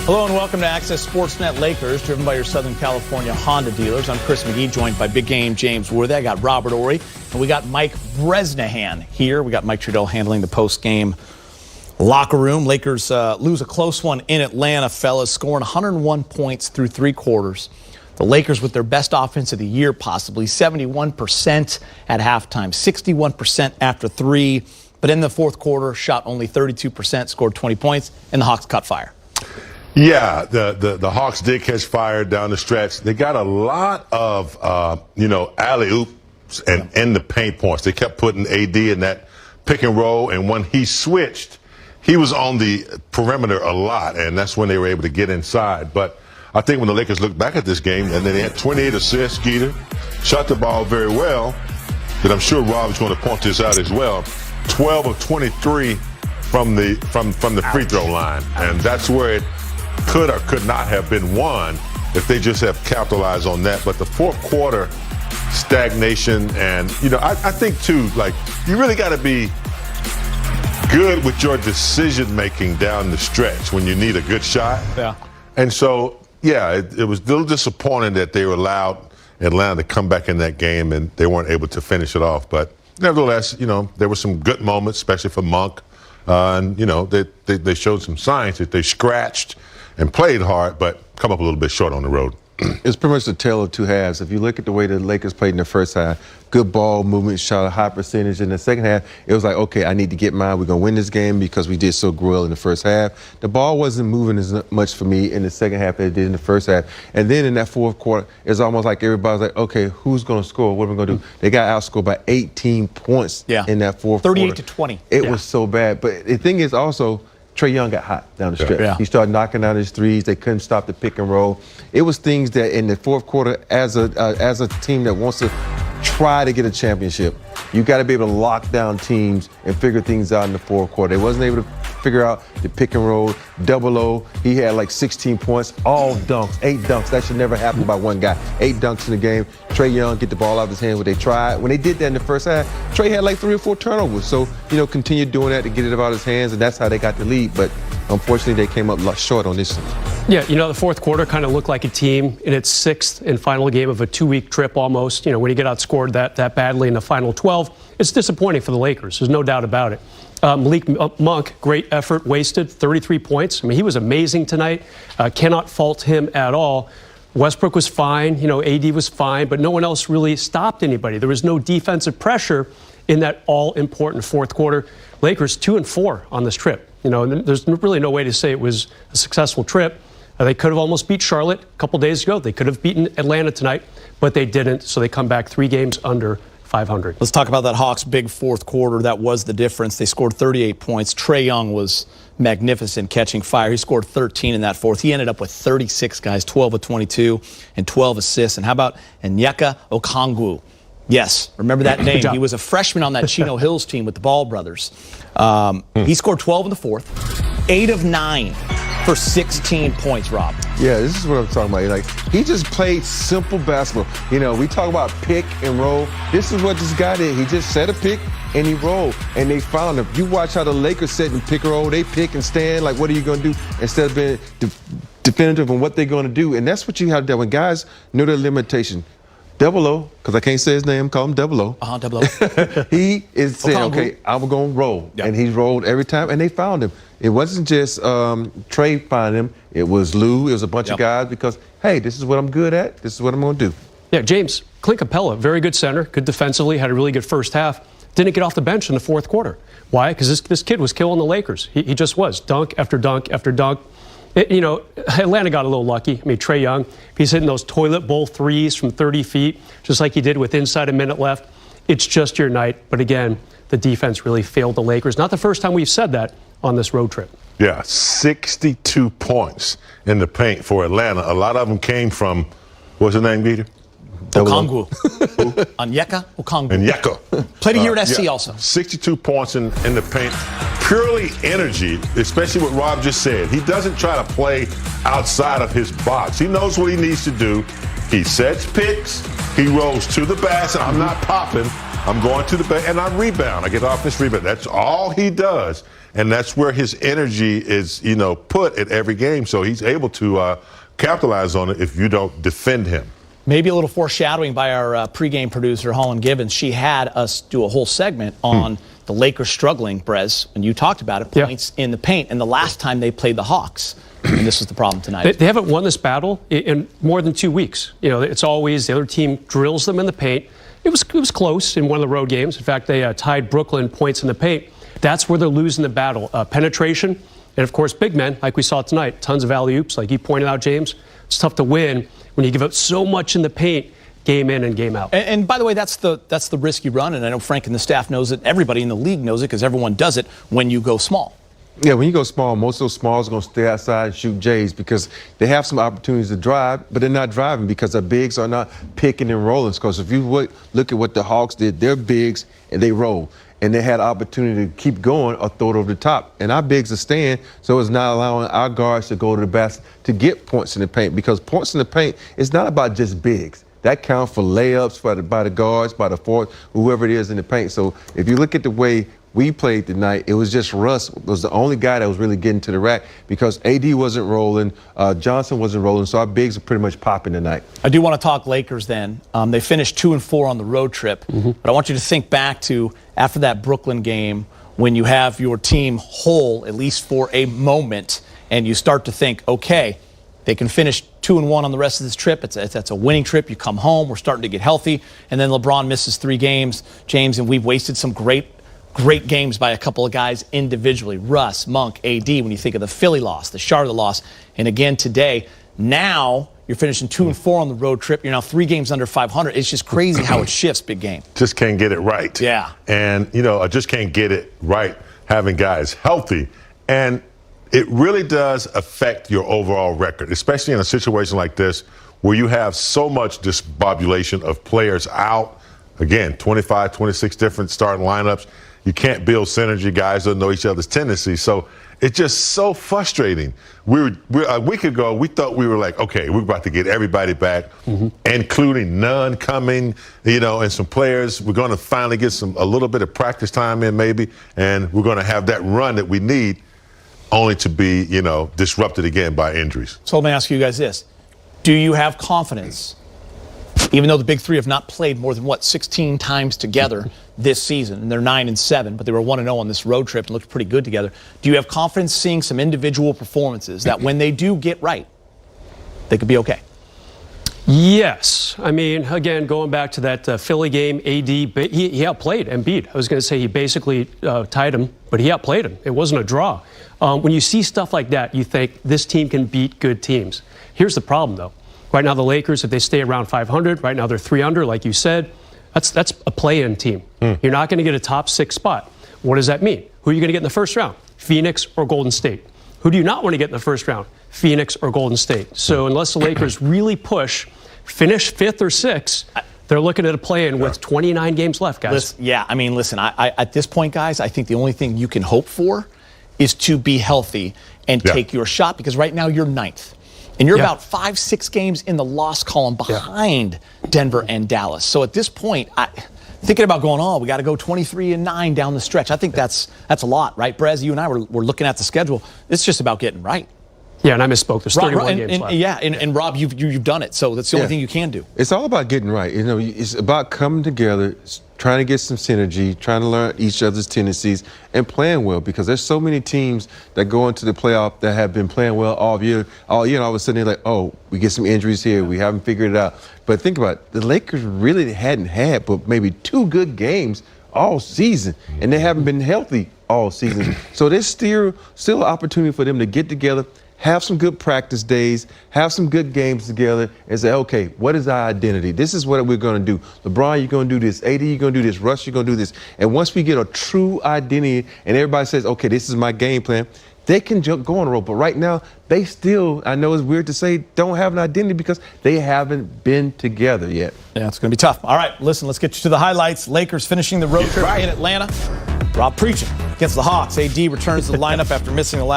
Hello and welcome to Access Sportsnet Lakers, driven by your Southern California Honda dealers. I'm Chris McGee, joined by Big Game James Worthy. I got Robert Ory, and we got Mike Bresnahan here. We got Mike Trudell handling the post-game locker room. Lakers lose a close one in Atlanta, fellas, scoring 101 points through three quarters. The Lakers with their best offense of the year, possibly 71% at halftime, 61% after three. But in the fourth quarter, shot only 32%, scored 20 points, and the Hawks caught fire. Yeah, the Hawks did catch fire down the stretch. They got a lot of, alley-oops and in the paint points. They kept putting AD in that pick and roll, and when he switched, he was on the perimeter a lot, and that's when they were able to get inside. But I think when the Lakers look back at this game, and then they had 28 assists, Skeeter, shot the ball very well, but I'm sure Rob's going to point this out as well, 12 of 23 from the free throw line, and that's where it could or could not have been won if they just have capitalized on that. But the fourth quarter stagnation, and I think too, like, you really got to be good with your decision making down the stretch when you need a good shot. Yeah. And so, yeah, it was a little disappointing that they were allowed Atlanta to come back in that game and they weren't able to finish it off. But nevertheless, there were some good moments, especially for Monk. And they showed some signs that they scratched and played hard, but come up a little bit short on the road. It's pretty much the tale of two halves. If you look at the way the Lakers played in the first half, good ball movement, shot a high percentage. In the second half, it was like, okay, I need to get mine. We're going to win this game because we did so well in the first half. The ball wasn't moving as much for me in the second half as it did in the first half. And then in that fourth quarter, it's almost like everybody's like, okay, who's going to score? What are we going to do? They got outscored by 18 points in that fourth quarter. 38 to 20. It was so bad. But the thing is also, Trae Young got hot down the stretch. Yeah. He started knocking down his threes. They couldn't stop the pick and roll. It was things that in the fourth quarter, as a team that wants to try to get a championship, you got to be able to lock down teams and figure things out in the fourth quarter. They wasn't able to figure out the pick and roll, double O. He had like 16 points, all dunks, 8 dunks. That should never happen by one guy. 8 dunks in the game. Trae Young get the ball out of his hands when they tried. When they did that in the first half, Trae had like 3 or 4 turnovers. So, continued doing that to get it out of his hands, and that's how they got the lead. But unfortunately, they came up short on this one. Yeah, the fourth quarter kind of looked like a team in its 6th and final game of a 2-week trip almost. When you get outscored that badly in the final 12, it's disappointing for the Lakers. There's no doubt about it. Malik Monk, great effort, wasted 33 points. I mean, he was amazing tonight. Cannot fault him at all. Westbrook was fine. AD was fine, but no one else really stopped anybody. There was no defensive pressure in that all-important fourth quarter. Lakers 2-4 on this trip. There's really no way to say it was a successful trip. They could have almost beat Charlotte a couple days ago. They could have beaten Atlanta tonight, but they didn't. So they come back 3 games under 500. Let's talk about that Hawks big fourth quarter. That was the difference. They scored 38 points. Trae Young was magnificent catching fire. He scored 13 in that fourth. He ended up with 36, guys, 12 of 22 and 12 assists. And how about Onyeka Okongwu? Yes, remember that name. He was a freshman on that Chino Hills team with the Ball brothers. He scored 12 in the fourth, 8 of 9 for 16 points, Rob. Yeah, this is what I'm talking about. Like, he just played simple basketball. We talk about pick and roll. This is what this guy did. He just set a pick and he rolled, and they found him. You watch how the Lakers set and pick and roll. They pick and stand. Like, what are you going to do? Instead of being definitive on what they're going to do. And that's what you have to do when guys know their limitation. Double O, because I can't say his name, call him Double O. Double O. He is saying, okay, I'm going to roll. Yep. And he's rolled every time, and they found him. It wasn't just Trae finding him. It was Lou. It was a bunch of guys because, hey, this is what I'm good at. This is what I'm going to do. Yeah, James, Clint Capella, very good center, good defensively, had a really good first half. Didn't get off the bench in the fourth quarter. Why? Because this kid was killing the Lakers. He just was. Dunk after dunk after dunk. Atlanta got a little lucky. I mean, Trae Young, he's hitting those toilet bowl threes from 30 feet, just like he did with inside a minute left. It's just your night. But again, the defense really failed the Lakers. Not the first time we've said that on this road trip. Yeah, 62 points in the paint for Atlanta. A lot of them came from, what's his name, Peter? Okongwu. Onyeka Okongwu. Onyeka. Played a year at SC also. 62 points in the paint. Purely energy, especially what Rob just said. He doesn't try to play outside of his box. He knows what he needs to do. He sets picks. He rolls to the basket. I'm not popping. I'm going to the paint, and I rebound. I get off this rebound. That's all he does. And that's where his energy is, put at every game. So he's able to capitalize on it if you don't defend him. Maybe a little foreshadowing by our pregame producer, Holland Gibbons. She had us do a whole segment on the Lakers struggling, Brez, and you talked about it, points in the paint. And the last time they played the Hawks, and this was the problem tonight. They haven't won this battle in more than 2 weeks. It's always the other team drills them in the paint. It was close in one of the road games. In fact, they tied Brooklyn points in the paint. That's where they're losing the battle. Penetration, and of course, big men, like we saw tonight. Tons of alley-oops, like you pointed out, James. It's tough to win when you give up so much in the paint, game in and game out. And by the way, that's the risk you run, and I know Frank and the staff knows it. Everybody in the league knows it because everyone does it when you go small. Yeah, when you go small, most of those smalls are going to stay outside and shoot J's because they have some opportunities to drive, but they're not driving because their bigs are not picking and rolling. Because if you look at what the Hawks did, they're bigs and they roll. And they had opportunity to keep going or throw it over the top. And our bigs are staying, so it's not allowing our guards to go to the basket to get points in the paint, because points in the paint is not about just bigs. That counts for layups by the guards, by the fourth, whoever it is in the paint. So if you look at the way we played tonight, it was just Russ was the only guy that was really getting to the rack because AD wasn't rolling, Johnson wasn't rolling, so our bigs are pretty much popping tonight. I do want to talk Lakers then. They finished 2-4 on the road trip, but I want you to think back to after that Brooklyn game when you have your team whole, at least for a moment, and you start to think, okay, they can finish 2-1 on the rest of this trip. That's a winning trip. You come home, we're starting to get healthy, and then LeBron misses 3 games, James, and we've wasted some great games by a couple of guys individually. Russ, Monk, AD, when you think of the Philly loss, the Charlotte loss, and again today. Now you're finishing 2-4 on the road trip. You're now 3 games under 500. It's just crazy how it shifts, big game. Just can't get it right. Yeah. And, I just can't get it right having guys healthy. And it really does affect your overall record, especially in a situation like this where you have so much disbobulation of players out. Again, 25, 26 different starting lineups. You can't build synergy. Guys don't know each other's tendencies. So it's just so frustrating. A week ago, we thought we were like, okay, we're about to get everybody back, including none coming, and some players. We're going to finally get a little bit of practice time in maybe, and we're going to have that run that we need, only to be, disrupted again by injuries. So let me ask you guys this. Do you have confidence, even though the big three have not played more than, 16 times together this season, and they're 9-7, but they were 1-0 on this road trip and looked pretty good together. Do you have confidence seeing some individual performances that when they do get right, they could be okay? Yes. I mean, again, going back to that Philly game, AD, he outplayed Embiid. I was going to say he basically tied him, but he outplayed him. It wasn't a draw. When you see stuff like that, you think this team can beat good teams. Here's the problem, though. Right now, the Lakers, if they stay around 500, right now they're 3 under, like you said. That's a play-in team. You're not going to get a top 6 spot. What does that mean? Who are you going to get in the first round? Phoenix or Golden State? Who do you not want to get in the first round? Phoenix or Golden State? So unless the Lakers really push, finish 5th or 6th, they're looking at a play-in with 29 games left, guys. Listen, I at this point, guys, I think the only thing you can hope for is to be healthy and take your shot, because right now you're 9th. And you're about 5-6 games in the loss column behind Denver and Dallas. So at this point, thinking about going, we got to go 23-9 down the stretch. I think that's a lot, right, Brez? You and I were looking at the schedule. It's just about getting right. Yeah, and I misspoke. There's 31 games left. Yeah, and Rob, you've done it. So that's the only thing you can do. It's all about getting right. It's about coming together, trying to get some synergy, trying to learn each other's tendencies, and playing well, because there's so many teams that go into the playoff that have been playing well all year, and all of a sudden they're like, we get some injuries here, we haven't figured it out. But think about it, the Lakers really hadn't had but maybe 2 good games all season, and they haven't been healthy all season. So there's still an opportunity for them to get together, have some good practice days, have some good games together, and say, okay, what is our identity? This is what we're going to do. LeBron, you're going to do this. AD, you're going to do this. Russ, you're going to do this. And once we get a true identity and everybody says, okay, this is my game plan, they can go on a roll. But right now, they still, I know it's weird to say, don't have an identity because they haven't been together yet. Yeah, it's going to be tough. All right, listen, let's get you to the highlights. Lakers finishing the road trip in Atlanta. Rob preaching against the Hawks. AD returns to the lineup after missing the last